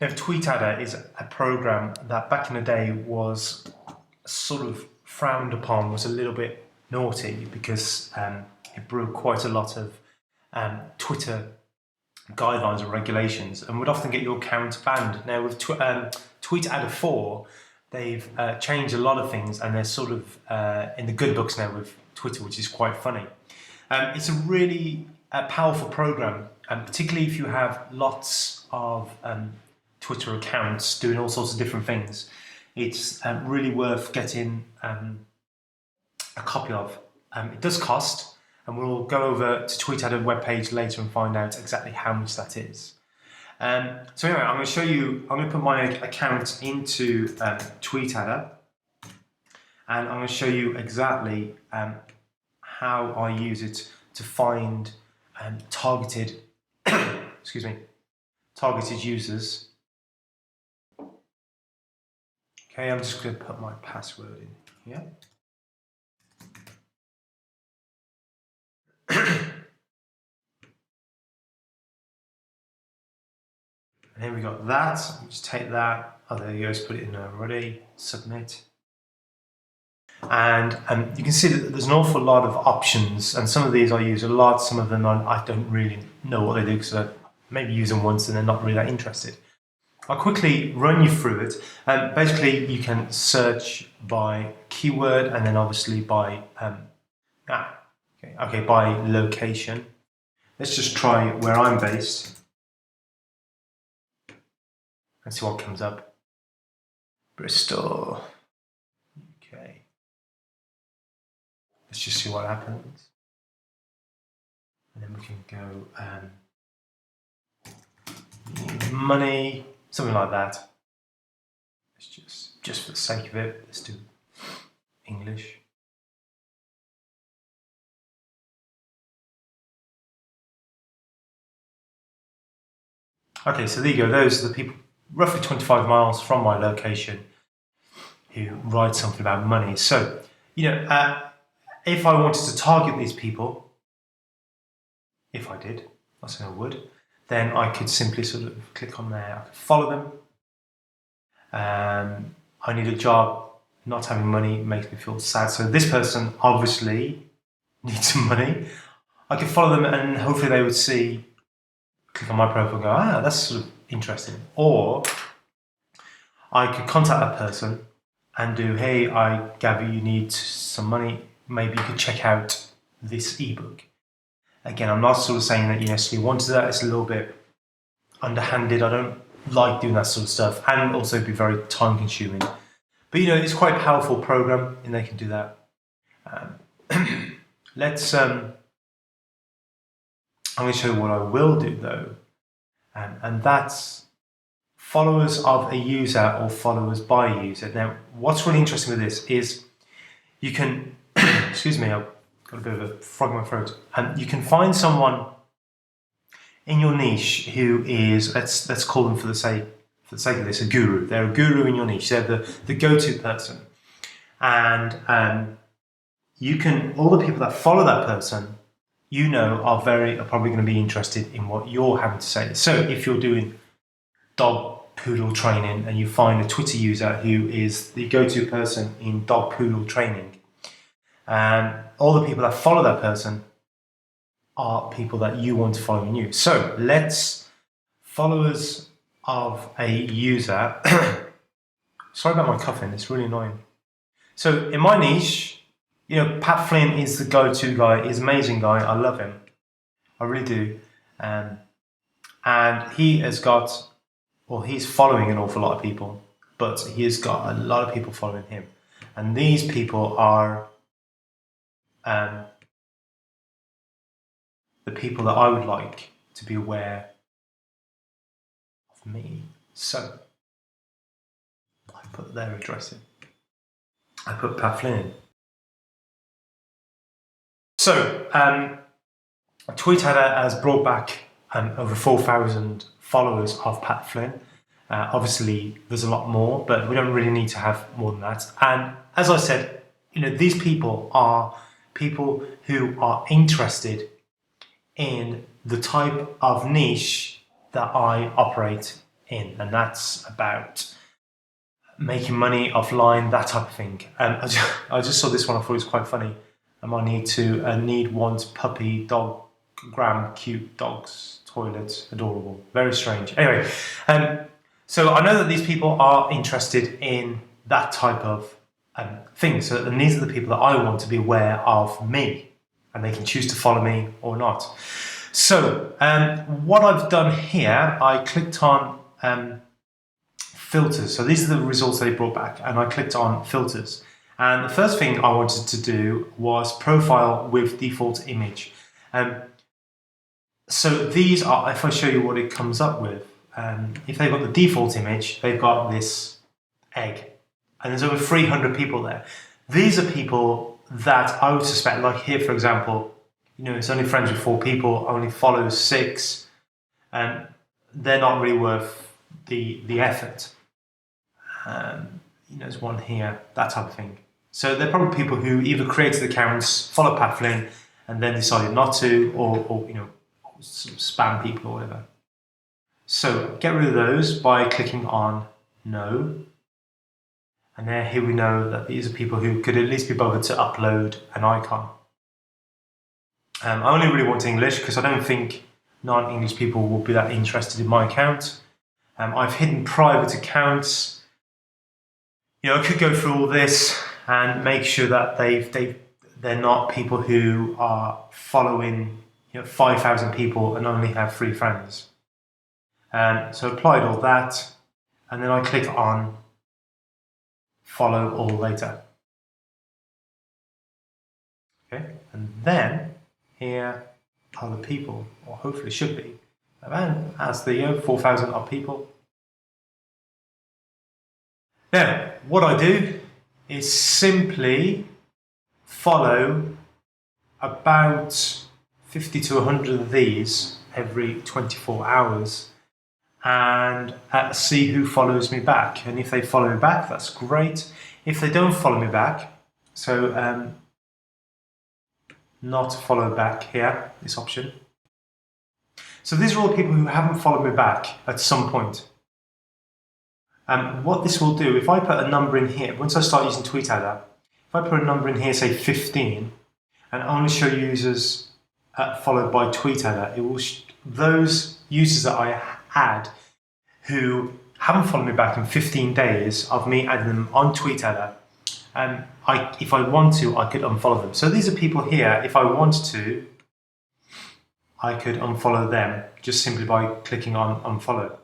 Now, TweetAdder is a program that back in the day was sort of frowned upon, was a little bit naughty because it broke quite a lot of Twitter guidelines and regulations and would often get your account banned. Now with TweetAdder 4, they've changed a lot of things and they're sort of in the good books now with Twitter, which is quite funny. It's a really powerful program, particularly if you have lots of Twitter accounts doing all sorts of different things. It's really worth getting a copy of. It does cost, and we'll go over to TweetAdder webpage later and find out exactly how much that is. So anyway, I'm going to show you, I'm going to put my account into TweetAdder, and I'm going to show you exactly how I use it to find targeted, excuse me, targeted users. Okay, I'm just going to put my password in here. And here we got that. Just take that. Oh, there you go. Just put it in there already. Submit. And you can see that there's an awful lot of options, and some of these I use a lot. Some of them I don't really know what they do because I maybe use them once and they're not really that interested. I'll quickly run you through it. Basically, you can search by keyword and then obviously by by location. Let's just try where I'm based. Let's see what comes up. Bristol. Okay. Let's just see what happens. And then we can go money, something like that. Let's just for the sake of it, let's do English. Okay, so there you go. Those are the people roughly 25 miles from my location who write something about money. So, you know, if I wanted to target these people, if I did, I say I would, then I could simply sort of click on there, I could follow them. I need a job, not having money makes me feel sad. So this person obviously needs some money. I could follow them and hopefully they would see, click on my profile and go, ah, that's sort of interesting. Or I could contact that person and do, hey, I gather you need some money. Maybe you could check out this ebook. Again, I'm not sort of saying that you necessarily want to do that. It's a little bit underhanded. I don't like doing that sort of stuff, and also be very time consuming. But you know, it's quite a powerful program and they can do that. I'm going to show you what I will do though, and that's followers of a user or followers by a user. Now, what's really interesting with this is you can, excuse me, I've got a bit of a frog in my throat, and you can find someone in your niche who is, let's call them for the sake of this, a guru. They're a guru in your niche. They're the go-to person, and you can, all the people that follow that person, you know, are probably going to be interested in what you're having to say. So if you're doing dog poodle training and you find a Twitter user who is the go-to person in dog poodle training, and all the people that follow that person are people that you want to follow in you. So let's, followers of a user, sorry about my coughing, it's really annoying. So in my niche, you know, Pat Flynn is the go-to guy. He's an amazing guy. I love him. I really do. And he has got, well, he's following an awful lot of people, but he has got a lot of people following him. And these people are the people that I would like to be aware of me. So I put their address in. I put Pat Flynn in. So, TweetAdder has brought back over 4,000 followers of Pat Flynn. Obviously, there's a lot more, but we don't really need to have more than that. And as I said, you know, these people are people who are interested in the type of niche that I operate in, and that's about making money offline, that type of thing. I just saw this one. I thought it was quite funny. Need want puppy dog gram cute dogs toilets adorable, very strange. Anyway, so I know that these people are interested in that type of thing. So and these are the people that I want to be aware of me, and they can choose to follow me or not. So what I've done here, I clicked on filters. So these are the results they brought back, and I clicked on filters. And the first thing I wanted to do was profile with default image. So these are, if I show you what it comes up with, if they've got the default image, they've got this egg. And there's over 300 people there. These are people that I would suspect, like here, for example, it's only friends with 4 people, only follows 6, and they're not really worth the effort. There's one here, that type of thing. So they're probably people who either created accounts, followed Pat Flynn, and then decided not to, or sort of spam people or whatever. So get rid of those by clicking on no. And there, here we know that these are people who could at least be bothered to upload an icon. I only really want English because I don't think non-English people will be that interested in my account. I've hidden private accounts. I could go through all this and make sure that they're not people who are following 5,000 people and only have 3 friends. So I applied all that, and then I click on follow all later. Okay, and then here are the people, or hopefully should be, and as the 4,000 odd people. Now, what I do is simply follow about 50 to 100 of these every 24 hours and see who follows me back. And if they follow me back, that's great. If they don't follow me back, so not follow back here, this option. So these are all people who haven't followed me back at some point. What this will do, if I put a number in here, once I start using TweetAdder, if I put a number in here, say 15, and only show users followed by TweetAdder, it will those users that I add who haven't followed me back in 15 days of me adding them on TweetAdder, if I want to, I could unfollow them. So these are people here, if I wanted to, I could unfollow them just simply by clicking on unfollow.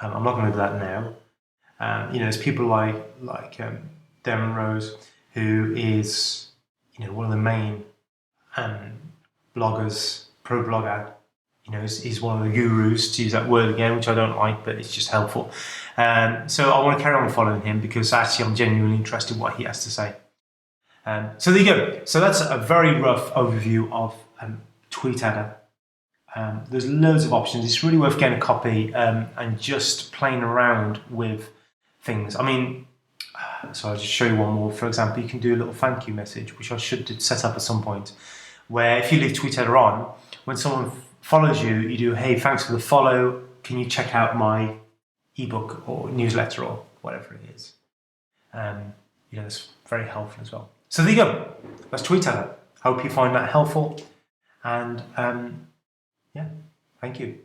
I'm not going to do that now. There's people like Darren Rose, who is one of the main bloggers, pro blogger. He's one of the gurus, to use that word again, which I don't like, but it's just helpful. So I want to carry on following him because actually I'm genuinely interested in what he has to say. So there you go. So that's a very rough overview of TweetAdder. There's loads of options. It's really worth getting a copy and just playing around with things. I mean, so I'll just show you one more. For example, you can do a little thank you message, which I should set up at some point, where if you leave TweetAdder on, when someone follows you, you do, hey, thanks for the follow. Can you check out my ebook or newsletter or whatever it is? That's very helpful as well. So there you go. That's TweetAdder. Hope you find that helpful. And yeah, thank you.